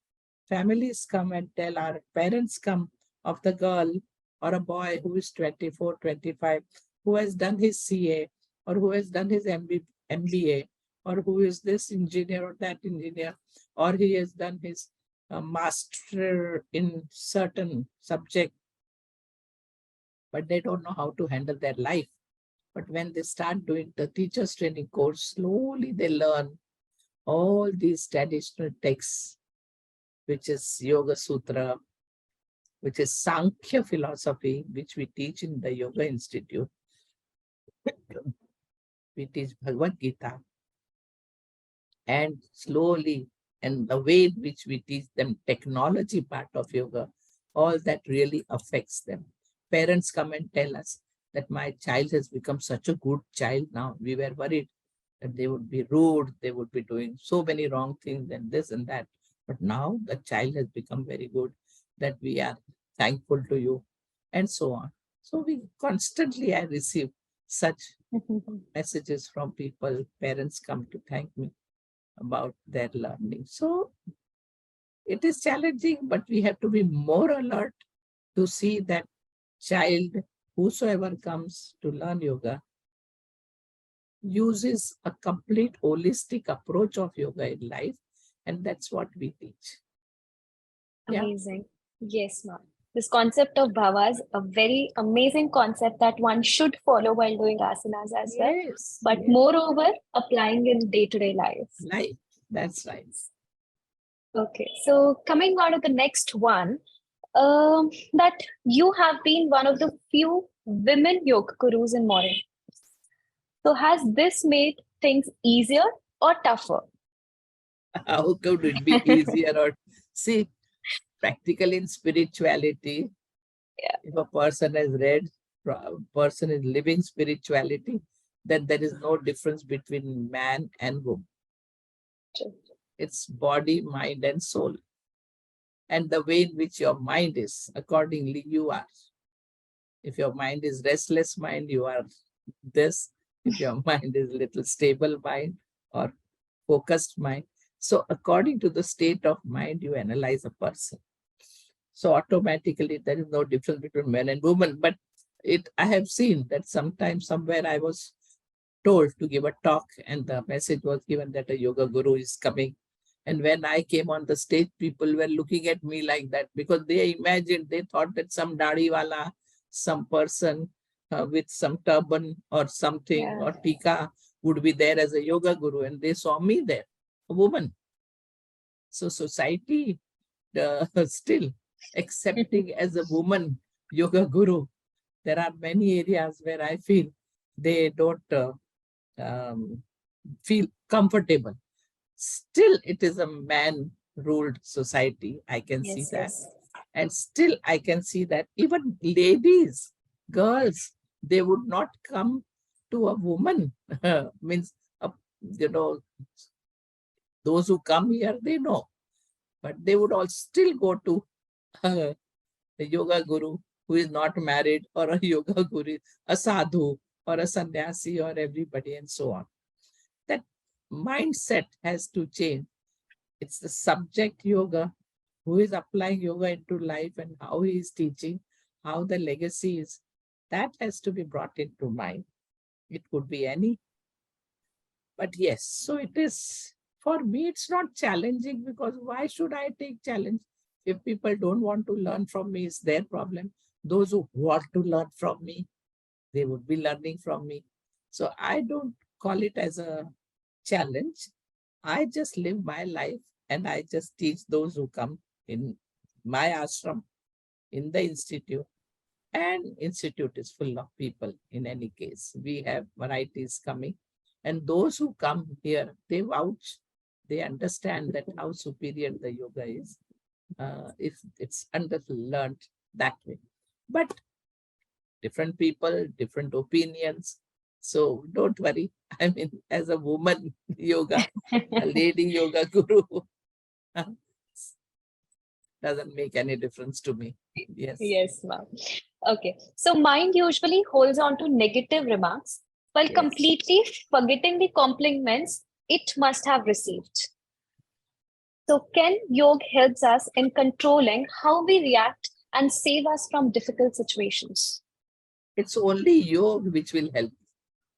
Families come and tell, our parents come, of the girl or a boy who is 24, 25, who has done his CA, or who has done his MBA, or who is this engineer or that engineer, or he has done his master in certain subject, but they don't know how to handle their life. But when they start doing the teacher's training course, slowly they learn all these traditional texts, which is Yoga Sutra, which is Sankhya philosophy, which we teach in the Yoga Institute. We teach Bhagavad Gita. And slowly, and the way in which we teach them technology part of yoga, all that really affects them. Parents come and tell us that my child has become such a good child now. We were worried that they would be rude, they would be doing so many wrong things and this and that. But now the child has become very good, that we are thankful to you, and so on. So we constantly, I receive such messages from people. Parents come to thank me about their learning. So it is challenging, but we have to be more alert to see that child, whosoever comes to learn yoga, uses a complete holistic approach of yoga in life. And that's what we teach. Amazing. Yeah. Yes, ma'am. This concept of bhava is a very amazing concept that one should follow while doing asanas as well. Yes. But yes. moreover, applying in day-to-day life. Life. That's right. Okay, so coming on to the next one, that you have been one of the few women yoga gurus in modern. So has this made things easier or tougher? How could it be easier? Or see, Practical in spirituality, Yeah. if a person has read, person is living spirituality, then there is no difference between man and woman. True. It's body, mind, and soul. And the way in which your mind is, accordingly you are. If your mind is restless mind, you are this. If your mind is little stable mind or focused mind. So according to the state of mind, you analyze a person. So automatically there is no difference between men and women. But I have seen that sometimes somewhere I was told to give a talk and the message was given that a yoga guru is coming. And when I came on the stage, people were looking at me like that because they imagined, they thought that some dadi wala, some person with some turban or something Yeah. or tika would be there as a yoga guru, and they saw me there, a woman. So society still accepting as a woman yoga guru. There are many areas where I feel they don't um, feel comfortable. Still, it is a man-ruled society. I can see Yes, that. yes. And still, I can see that even ladies, girls, they would not come to a woman. Means, you know, those who come here, they know. But they would all still go to a yoga guru who is not married, or a yoga guru, a sadhu, or a sannyasi, or everybody, and so on. That mindset has to change. It's the subject yoga, who is applying yoga into life and how he is teaching, how the legacy is. That has to be brought into mind. It could be any, but yes, so it is, for me, it's not challenging because why should I take challenge? If people don't want to learn from me, it's their problem. Those who want to learn from me, they would be learning from me. So I don't call it as a challenge. I just live my life and I just teach those who come in my ashram, in the institute. And institute is full of people in any case. We have varieties coming. And those who come here, they vouch, they understand that how superior the yoga is if it's learned that way. But different people, different opinions. So don't worry. I mean, as a woman yoga, a lady yoga guru, doesn't make any difference to me. Yes, Yes, ma'am. Okay. So mind usually holds on to negative remarks while yes. completely forgetting the compliments it must have received. So can yoga helps us in controlling how we react and save us from difficult situations? It's only yoga which will help,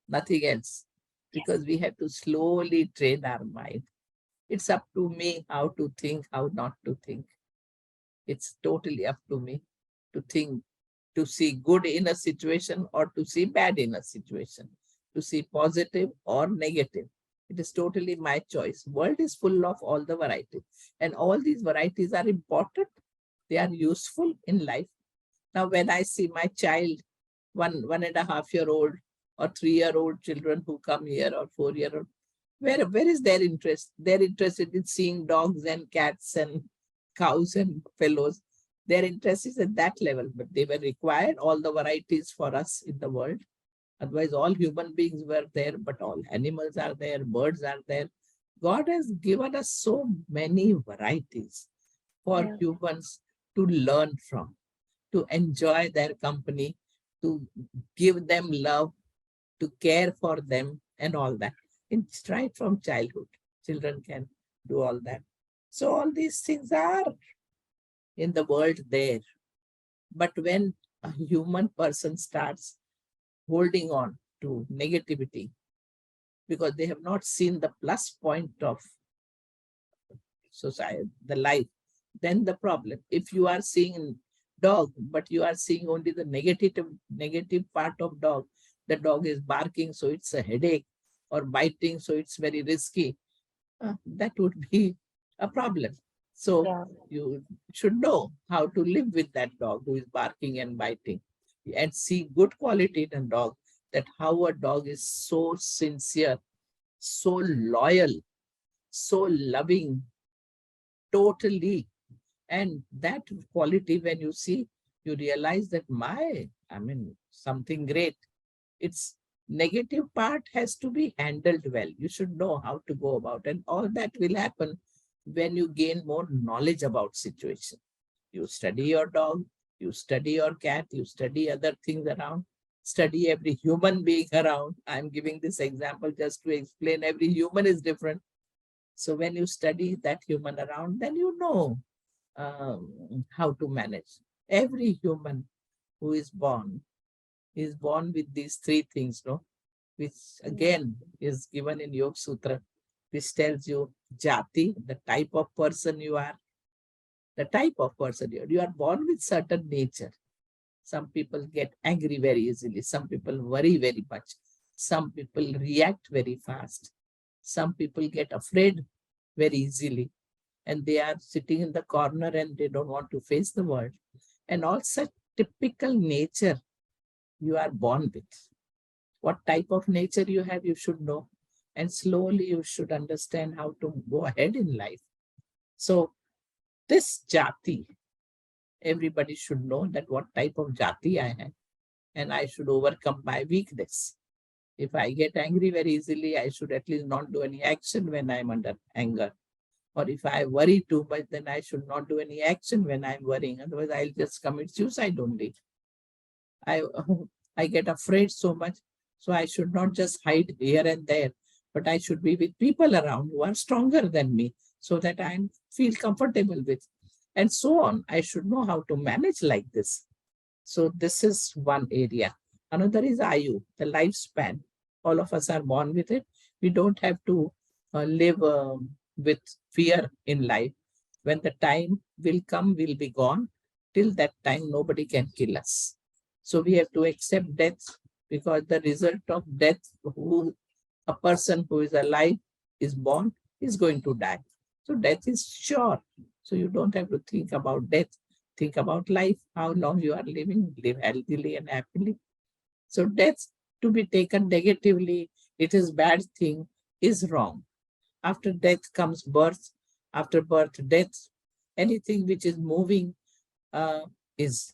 nothing else, Yes. because we have to slowly train our mind. It's up to me how to think, how not to think. It's totally up to me to think, to see good in a situation or to see bad in a situation, to see positive or negative. It is totally my choice. World is full of all the varieties, and all these varieties are important. They are useful in life. Now, when I see my child, 1.5-year-old or 3-year-old children who come here, or 4-year-old, where is their interest? They're interested in seeing dogs and cats and cows and buffaloes. Their interest is at that level, but they were required all the varieties for us in the world. Otherwise, all human beings were there, but all animals are there, birds are there. God has given us so many varieties for Yeah. humans to learn from, to enjoy their company, to give them love, to care for them, and all that. It's right from childhood. Children can do all that. So all these things are in the world there. But when a human person starts holding on to negativity because they have not seen the plus point of society, the life, then the problem. If you are seeing dog, but you are seeing only the negative part of dog, the dog is barking, so it's a headache, or biting, so it's very risky, that would be a problem. So Yeah. you should know how to live with that dog who is barking and biting, and see good quality in a dog, that how a dog is so sincere, so loyal, so loving, totally. And that quality, when you see, you realize that something great. Its negative part has to be handled well. You should know how to go about, and all that will happen when you gain more knowledge about situation. You study your dog, you study your cat, you study other things around, study every human being around. I'm giving this example just to explain every human is different. So when you study that human around, then you know how to manage. Every human who is born with these three things, no? Which again is given in Yoga Sutra, which tells you jati, the type of person you are, the type of person you are. You are born with certain nature. Some people get angry very easily. Some people worry very much. Some people react very fast. Some people get afraid very easily, and they are sitting in the corner and they don't want to face the world. And all such typical nature you are born with. What type of nature you have, you should know. And slowly you should understand how to go ahead in life. So this jati, everybody should know that what type of jati I have. And I should overcome my weakness. If I get angry very easily, I should at least not do any action when I'm under anger. Or if I worry too much, then I should not do any action when I'm worrying. Otherwise, I'll just commit suicide only. I, I get afraid so much. So I should not just hide here and there, but I should be with people around who are stronger than me so that I feel comfortable with. And so on. I should know how to manage like this. So this is one area. Another is Ayu, the lifespan. All of us are born with it. We don't have to live with fear in life. When the time will come, we'll be gone. Till that time, nobody can kill us. So we have to accept death, because the result of death, a person who is alive, is born, is going to die. So death is sure. So you don't have to think about death. Think about life, how long you are living, live healthily and happily. So death, to be taken negatively, it is bad thing, is wrong. After death comes birth, after birth, death. Anything which is moving is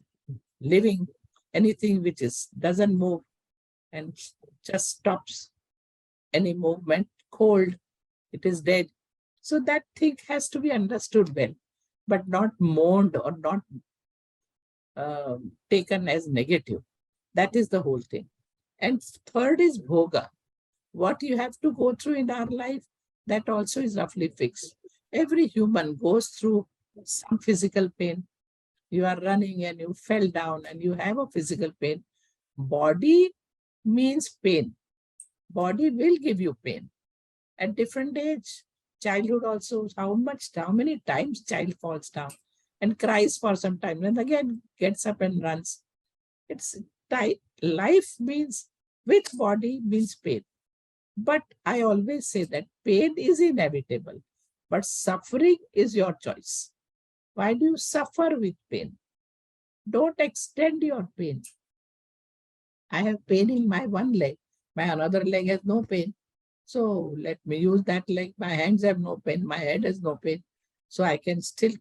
living. Anything which doesn't move and just stops any movement, cold, it is dead. So that thing has to be understood well, but not mourned or not taken as negative. That is the whole thing. And third is bhoga. What you have to go through in our life, that also is roughly fixed. Every human goes through some physical pain. You are running and you fell down and you have a physical pain. Body means pain. Body will give you pain. At different age, childhood also, how many times child falls down and cries for some time and again gets up and runs. It's type. Life means, with body means pain. But I always say that pain is inevitable, but suffering is your choice. Why do you suffer with pain? Don't extend your pain. I have pain in my one leg. My another leg has no pain. So let me use that leg. My hands have no pain. My head has no pain. So I can still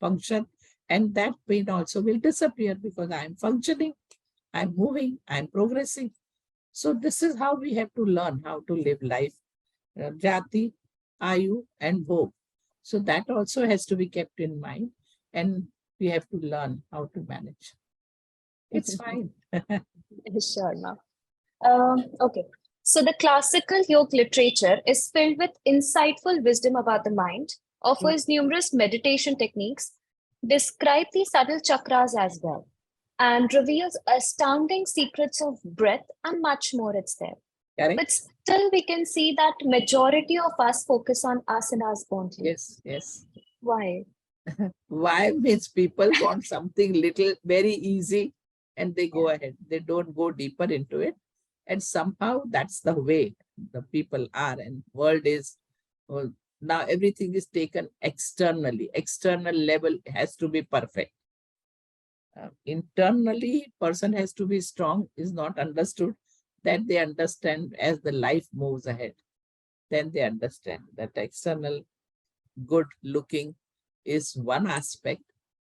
function. And that pain also will disappear because I am functioning. I'm moving. I'm progressing. So this is how we have to learn how to live life. Jati, Ayu, and Bhog. So that also has to be kept in mind. And we have to learn how to manage. It's fine. Sure, ma'am. Okay. So the classical yoga literature is filled with insightful wisdom about the mind, offers numerous meditation techniques, describe the subtle chakras as well, and reveals astounding secrets of breath and much more. It's there. Correct? But still we can see that majority of us focus on asanas only. Yes, yes. Why? Why means people want something little, very easy, and they go ahead. They don't go deeper into it. And somehow that's the way the people are, and world is, well, now everything is taken externally. External level has to be perfect. Internally, person has to be strong, is not understood. That they understand as the life moves ahead. Then they understand that external, good looking, is one aspect,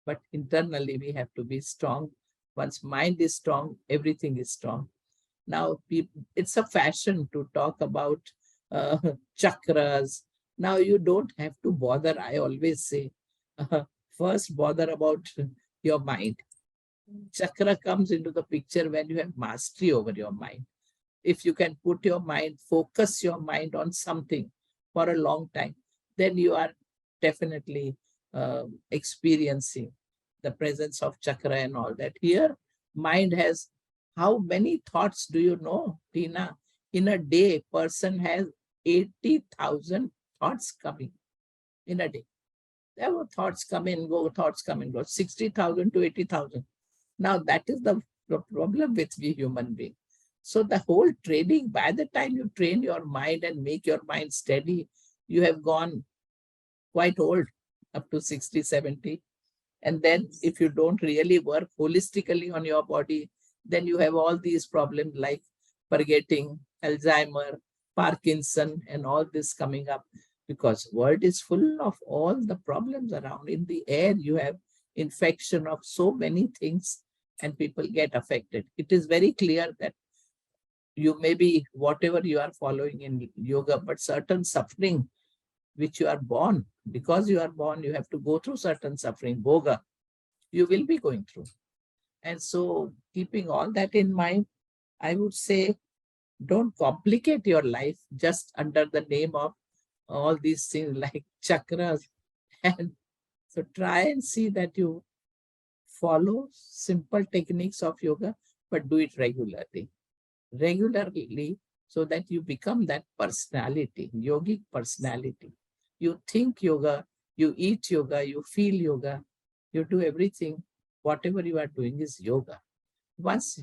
but internally we have to be strong. Once mind is strong, everything is strong. Now, it's a fashion to talk about uh, chakras. Now, you don't have to bother. I always say, first bother about your mind. Chakra comes into the picture when you have mastery over your mind. If you can put your mind, focus your mind on something for a long time, then you are definitely experiencing the presence of chakra and all that. Here, mind has, how many thoughts do you know, Tina? In a day, person has 80,000 thoughts coming in a day. There were thoughts come and go, thoughts come and go, 60,000 to 80,000. Now, that is the problem with we human beings. So the whole training, by the time you train your mind and make your mind steady, you have gone quite old, up to 60, 70. And then if you don't really work holistically on your body, then you have all these problems like forgetting, Alzheimer, Parkinson, and all this coming up, because world is full of all the problems around. In the air, you have infection of so many things and people get affected. It is very clear that you may be whatever you are following in yoga, but certain suffering which you are born, because you are born, you have to go through certain suffering, bhoga, you will be going through. And so keeping all that in mind, I would say, don't complicate your life just under the name of all these things like chakras. And so try and see that you follow simple techniques of yoga, but do it regularly, so that you become that personality, yogic personality. You think yoga, you eat yoga, you feel yoga, you do everything. Whatever you are doing is yoga. Once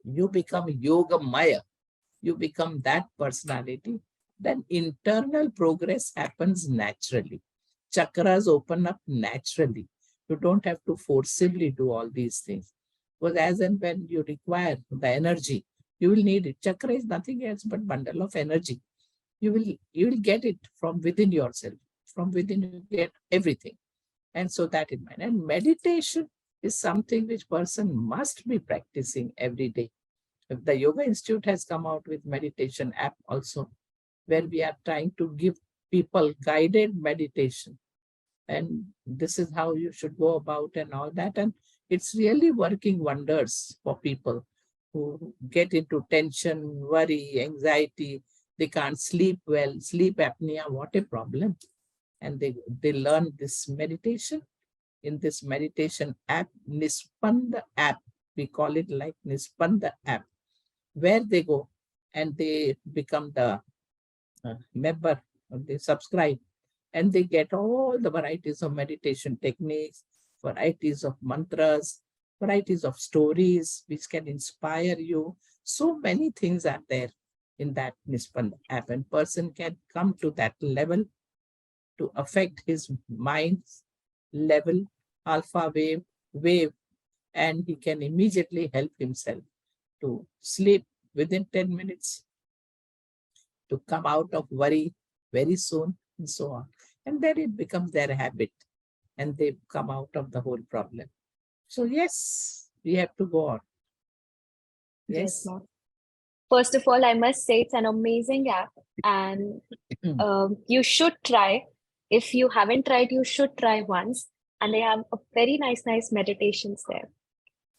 you become yoga maya, you become that personality, then internal progress happens naturally. Chakras open up naturally. You don't have to forcibly do all these things. Because as and when you require the energy, you will need it. Chakra is nothing else but bundle of energy. You will get it from within yourself. From within you get everything. And so that in mind. And meditation is something which person must be practicing every day. The Yoga Institute has come out with meditation app also, where we are trying to give people guided meditation. And this is how you should go about and all that. And it's really working wonders for people who get into tension, worry, anxiety. They can't sleep well, sleep apnea, what a problem. And they learn this meditation in this meditation app, Nispanda app. We call it like Nispanda app, where they go and they become the member, they subscribe, and they get all the varieties of meditation techniques, varieties of mantras, varieties of stories which can inspire you. So many things are there in that Nispand app, and person can come to that level to affect his mind's level, alpha wave, and he can immediately help himself to sleep within 10 minutes, to come out of worry very soon, and so on. And then it becomes their habit, and they come out of the whole problem. So yes, we have to go on. Yes, Yes. ma'am. First of all, I must say it's an amazing app, and you should try. If you haven't tried, you should try once. And they have a very nice meditations there.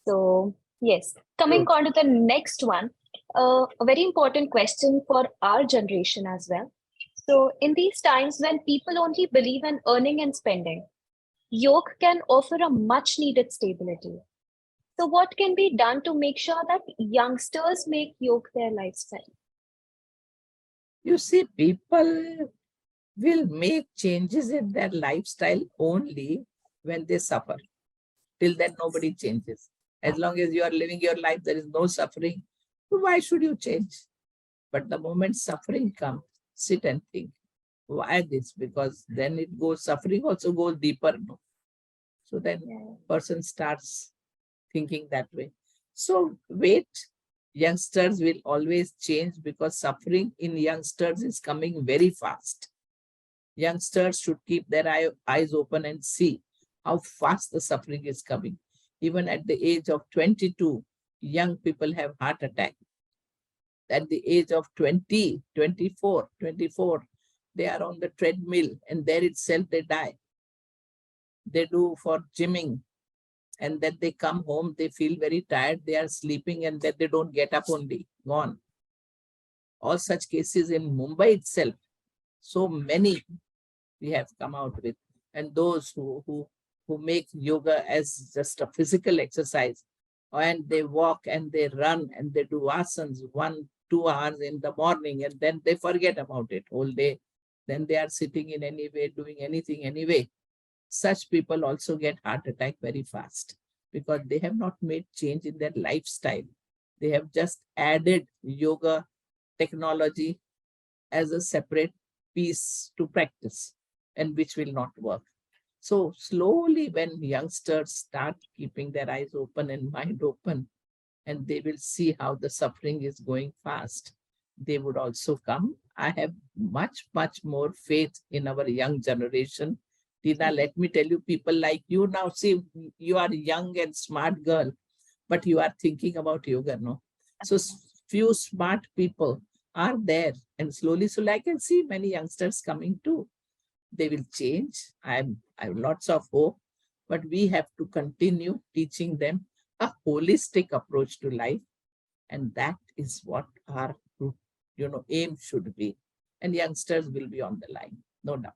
So yes, coming Good. on to the next one, a very important question for our generation as well. So in these times when people only believe in earning and spending, yoga can offer a much needed stability. So what can be done to make sure that youngsters make yoga their lifestyle? You see, people will make changes in their lifestyle only when they suffer. Till then, nobody changes. As long as you are living your life, there is no suffering. So why should you change? But the moment suffering comes, sit and think. Why this? Because then it goes, suffering also goes deeper. No? So then Yeah. person starts thinking that way. So wait, youngsters will always change because suffering in youngsters is coming very fast. Youngsters should keep their eyes open and see how fast the suffering is coming. Even at the age of 22, young people have heart attack. At the age of 20, 24, they are on the treadmill and there itself they die. They do for gymming and then they come home, they feel very tired, they are sleeping and then they don't get up only, gone. All such cases in Mumbai itself, so many we have come out with. And those who make yoga as just a physical exercise, and they walk and they run and they do asanas 1-2 hours in the morning and then they forget about it whole day. Then they are sitting in any way, doing anything anyway. Such people also get heart attack very fast because they have not made change in their lifestyle. They have just added yoga technology as a separate piece to practice and which will not work. So slowly when youngsters start keeping their eyes open and mind open, and they will see how the suffering is going fast, they would also come. I have much more faith in our young generation. Tina, let me tell you, people like you now, see, you are young and smart girl, but you are thinking about yoga, no? So few smart people are there, and slowly, I can see many youngsters coming too. They will change. I have lots of hope, but we have to continue teaching them a holistic approach to life. And that is what our aim should be. And youngsters will be on the line, no doubt.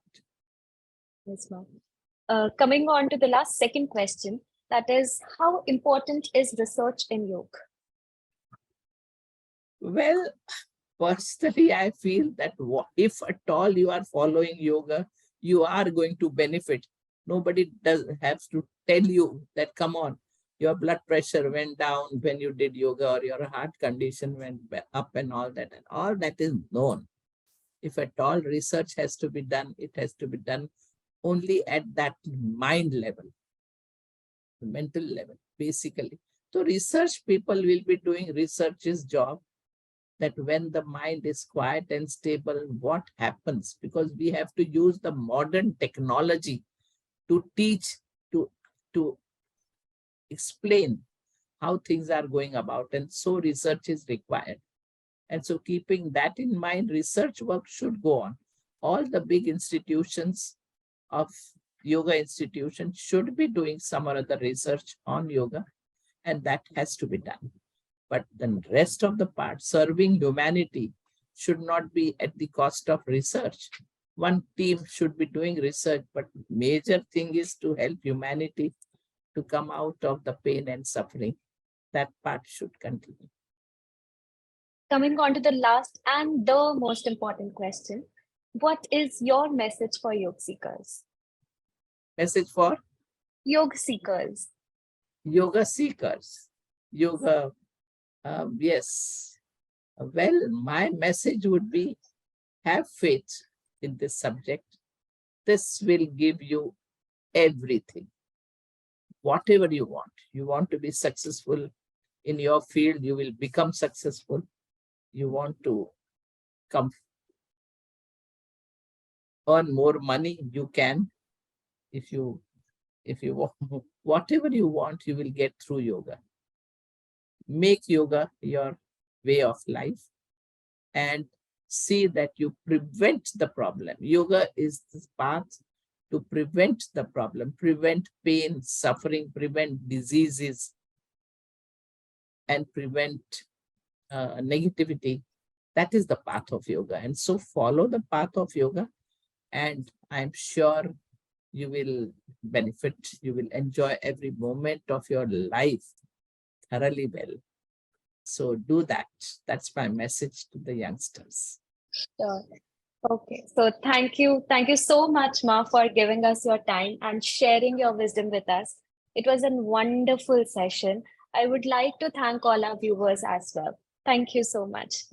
Yes, ma'am. Coming on to the last second question, that is, how important is research in yoga? Well, personally, I feel that if at all you are following yoga, you are going to benefit. Nobody have to tell you that, come on, your blood pressure went down when you did yoga, or your heart condition went up and all that. And all that is known. If at all research has to be done, it has to be done only at that mind level, mental level, basically. So research people will be doing research's job, that when the mind is quiet and stable, what happens? Because we have to use the modern technology to teach, to explain how things are going about. And so research is required. And so keeping that in mind, research work should go on. All the big institutions of yoga institutions should be doing some or other research on yoga, and that has to be done. But the rest of the part, serving humanity, should not be at the cost of research. One team should be doing research, but major thing is to help humanity to come out of the pain and suffering. That part should continue. Coming on to the last and the most important question, what is your message for yoga seekers? Message for? Yoga seekers. Yoga seekers. Yoga, yes. Well, my message would be, have faith in this subject. This will give you everything. Whatever you want. You want to be successful in your field, you will become successful. You want to earn more money, you can. If you want, whatever you want, you will get through yoga. Make yoga your way of life and see that you prevent the problem. Yoga is the path to prevent the problem, prevent pain, suffering, prevent diseases, and prevent negativity. That is the path of yoga. And so follow the path of yoga, and I'm sure you will benefit. You will enjoy every moment of your life thoroughly well. So do that. That's my message to the youngsters. Sure. Okay. So thank you. Thank you so much, Ma, for giving us your time and sharing your wisdom with us. It was a wonderful session. I would like to thank all our viewers as well. Thank you so much.